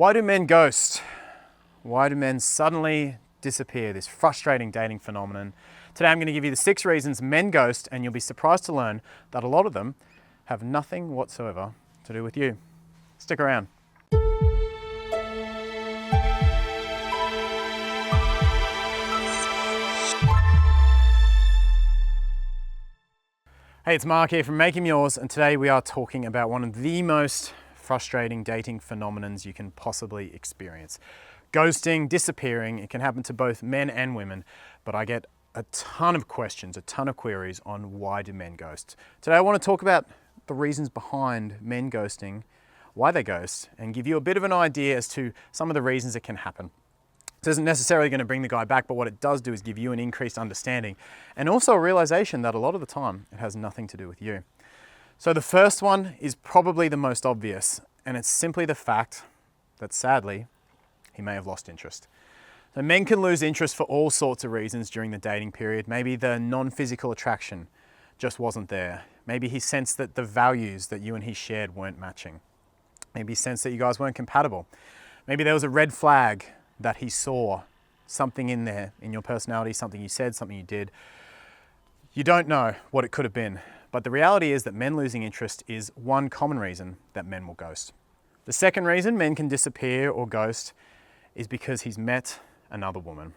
Why do men ghost? Why do men suddenly disappear? This frustrating dating phenomenon. Today I'm going to give you the 6 reasons men ghost, and you'll be surprised to learn that a lot of them have nothing whatsoever to do with you. Stick around. Hey, it's Mark here from Make Him Yours, and today we are talking about one of the most frustrating dating phenomenons you can possibly experience. Ghosting, disappearing. It can happen to both men and women, but I get a ton of questions, a ton of queries on why do men ghost. Today I want to talk about the reasons behind men ghosting, why they ghost, and give you a bit of an idea as to some of the reasons it can happen. This isn't necessarily going to bring the guy back, but what it does do is give you an increased understanding and also a realization that a lot of the time it has nothing to do with you. So the first one is probably the most obvious, and it's simply the fact that sadly, he may have lost interest. So men can lose interest for all sorts of reasons during the dating period. Maybe the non-physical attraction just wasn't there. Maybe he sensed that the values that you and he shared weren't matching. Maybe he sensed that you guys weren't compatible. Maybe there was a red flag that he saw, something in there, in your personality, something you said, something you did. You don't know what it could have been, but the reality is that men losing interest is one common reason that men will ghost. The second reason men can disappear or ghost is because he's met another woman.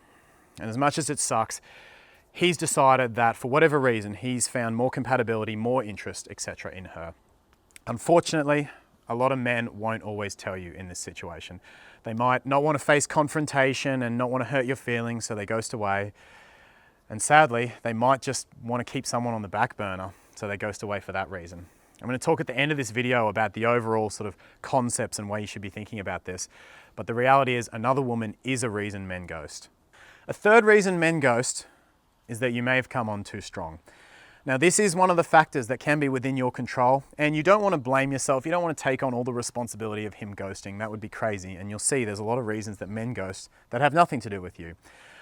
And as much as it sucks, he's decided that for whatever reason, he's found more compatibility, more interest, etc. in her. Unfortunately, a lot of men won't always tell you in this situation. They might not want to face confrontation and not want to hurt your feelings, so they ghost away. And sadly, they might just want to keep someone on the back burner, so they ghost away for that reason. I'm going to talk at the end of this video about the overall sort of concepts and way you should be thinking about this. But the reality is another woman is a reason men ghost. A third reason men ghost is that you may have come on too strong. Now, this is one of the factors that can be within your control, and you don't want to blame yourself. You don't want to take on all the responsibility of him ghosting. That would be crazy. And you'll see there's a lot of reasons that men ghost that have nothing to do with you.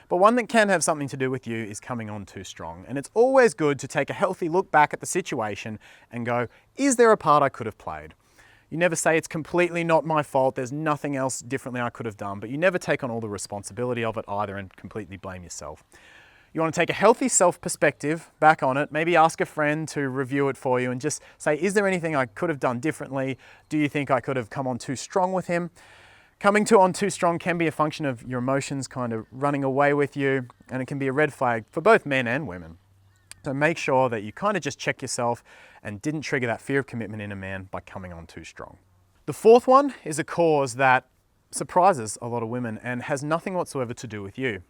But one that can have something to do with you is coming on too strong. And it's always good to take a healthy look back at the situation and go, is there a part I could have played? You never say it's completely not my fault, there's nothing else differently I could have done, but you never take on all the responsibility of it either and completely blame yourself. You want to take a healthy self-perspective back on it, maybe ask a friend to review it for you and just say, is there anything I could have done differently? Do you think I could have come on too strong with him? Coming on too strong can be a function of your emotions kind of running away with you, and it can be a red flag for both men and women. So make sure that you kind of just check yourself and didn't trigger that fear of commitment in a man by coming on too strong. The fourth one is a cause that surprises a lot of women and has nothing whatsoever to do with you.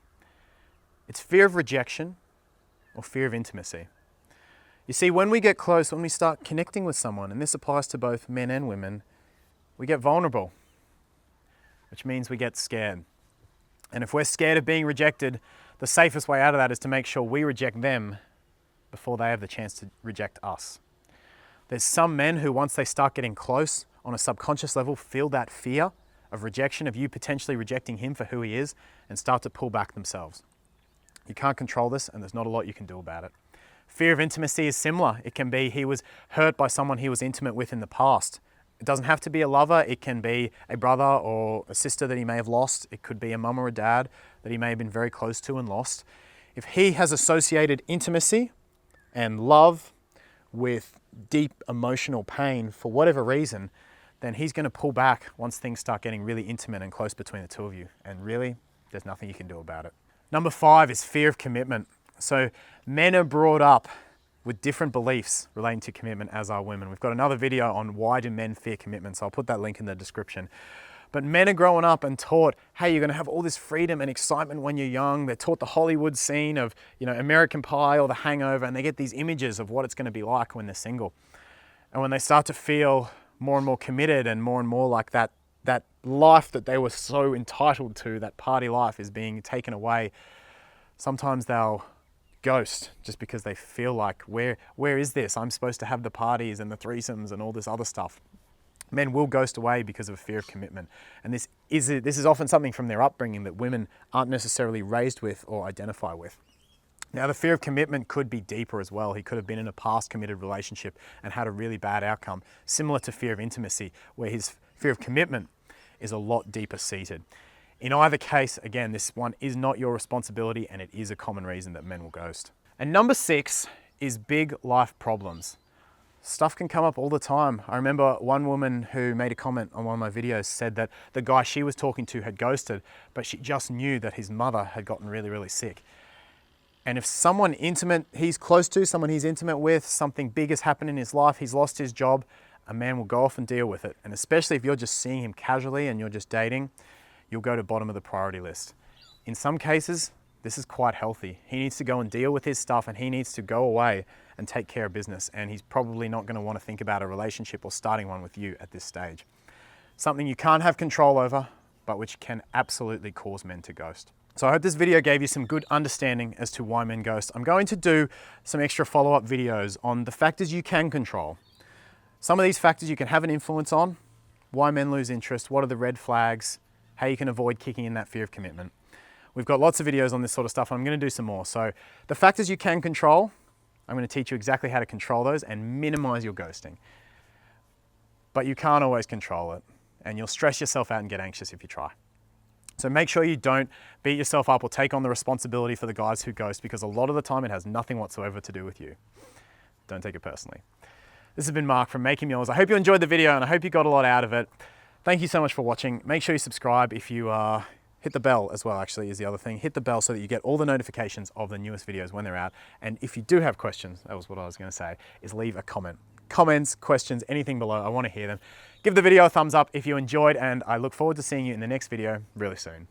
It's fear of rejection or fear of intimacy. You see, when we get close, when we start connecting with someone, and this applies to both men and women, we get vulnerable, which means we get scared. And if we're scared of being rejected, the safest way out of that is to make sure we reject them before they have the chance to reject us. There's some men who, once they start getting close on a subconscious level, feel that fear of rejection, of you potentially rejecting him for who he is, and start to pull back themselves. You can't control this, and there's not a lot you can do about it. Fear of intimacy is similar. It can be he was hurt by someone he was intimate with in the past. It doesn't have to be a lover. It can be a brother or a sister that he may have lost. It could be a mum or a dad that he may have been very close to and lost. If he has associated intimacy and love with deep emotional pain for whatever reason, then he's going to pull back once things start getting really intimate and close between the two of you. And really, there's nothing you can do about it. Number 5 is fear of commitment. So men are brought up with different beliefs relating to commitment as are women. We've got another video on why do men fear commitment, so I'll put that link in the description. But men are growing up and taught, hey, you're gonna have all this freedom and excitement when you're young. They're taught the Hollywood scene of, American Pie or The Hangover, and they get these images of what it's gonna be like when they're single. And when they start to feel more and more committed and more like that life that they were so entitled to, that party life is being taken away, sometimes they'll ghost just because they feel like, where is this? I'm supposed to have the parties and the threesomes and all this other stuff. Men will ghost away because of fear of commitment. And this is often something from their upbringing that women aren't necessarily raised with or identify with. Now, the fear of commitment could be deeper as well. He could have been in a past committed relationship and had a really bad outcome, similar to fear of intimacy, where his fear of commitment is a lot deeper seated. In either case, again, this one is not your responsibility and it is a common reason that men will ghost. And number 6 is big life problems. Stuff can come up all the time. I remember one woman who made a comment on one of my videos said that the guy she was talking to had ghosted, but she just knew that his mother had gotten really, really sick. And if someone intimate he's close to, someone he's intimate with, something big has happened in his life, he's lost his job, a man will go off and deal with it. And especially if you're just seeing him casually and you're just dating, you'll go to bottom of the priority list. In some cases, this is quite healthy. He needs to go and deal with his stuff and he needs to go away and take care of business. And he's probably not going to want to think about a relationship or starting one with you at this stage. Something you can't have control over, but which can absolutely cause men to ghost. So I hope this video gave you some good understanding as to why men ghost. I'm going to do some extra follow-up videos on the factors you can control. Some of these factors you can have an influence on, why men lose interest, what are the red flags, how you can avoid kicking in that fear of commitment. We've got lots of videos on this sort of stuff and I'm going to do some more. So the factors you can control, I'm going to teach you exactly how to control those and minimize your ghosting. But you can't always control it and you'll stress yourself out and get anxious if you try. So make sure you don't beat yourself up or take on the responsibility for the guys who ghost, because a lot of the time it has nothing whatsoever to do with you. Don't take it personally. This has been Mark from Make Him Yours. I hope you enjoyed the video and I hope you got a lot out of it. Thank you so much for watching. Make sure you subscribe. If you hit the bell as well, actually, is the other thing. Hit the bell so that you get all the notifications of the newest videos when they're out. And if you do have questions, that was what I was going to say, is leave a comment. Comments, questions, anything below, I want to hear them. Give the video a thumbs up if you enjoyed, and I look forward to seeing you in the next video really soon.